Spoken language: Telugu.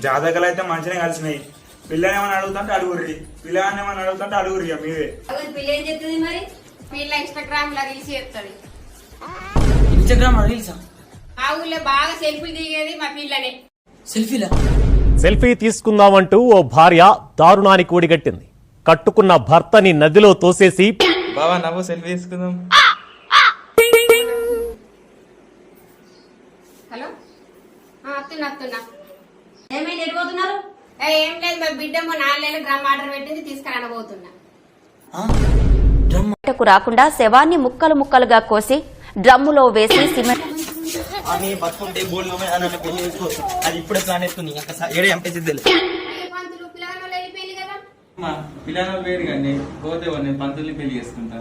జాతకాలు అయితే మంచిగా కలిసినాయి. పిల్లని ఏమని అడుగుతుంటే అడుగుర్రి, పిల్లని ఏమని అడుగుతుంటే అడుగుర్రి. మీవే పిల్ల ఏం చెప్తుంది మరి? పిల్ల ఇన్స్టాగ్రామ్ లో రీల్స్ చేస్తుంది. ఇన్స్టాగ్రామ్ రీల్సా? ఆ ఊళ్ళో బాగా సెల్ఫీలు దిగేది మా పిల్లనే. సెల్ఫీలా? సెల్ఫీ తీసుకుందామంటూ ఓ భార్య దారుణానికి ఒడిగట్టింది. కట్టుకున్న భర్తని నదిలో తోసేసి బావా నవ్వు సెల్ఫీ తీసుకుందాం. హలో, అత్తున్నా. ఏమైంది, ఎడిపోతున్నారు? ఏం లేదు, మా బిడ్డమ్మ 4 నెలలు డ్రమ్ ఆర్డర్ పెట్టింది, తీసుకురానబోతున్నా. బయటకు రాకుండా శవాన్ని ముక్కలు ముక్కలుగా కోసి డ్రమ్ములో వేసి సిమెంట్ ఆమె బతుకుంటే బోల్డ్ పెళ్లి చేసుకోవచ్చు. అది ఇప్పుడే ప్లాన్ వేసుకుని ఏడే ఎంపేసిద్ది. పంతులు పిల్లగాళ్ళు వెళ్ళిపోయింది కదా. పిల్లలు వేరు కానీ పోతే పంతుల్ని పెళ్లి చేసుకుంటా.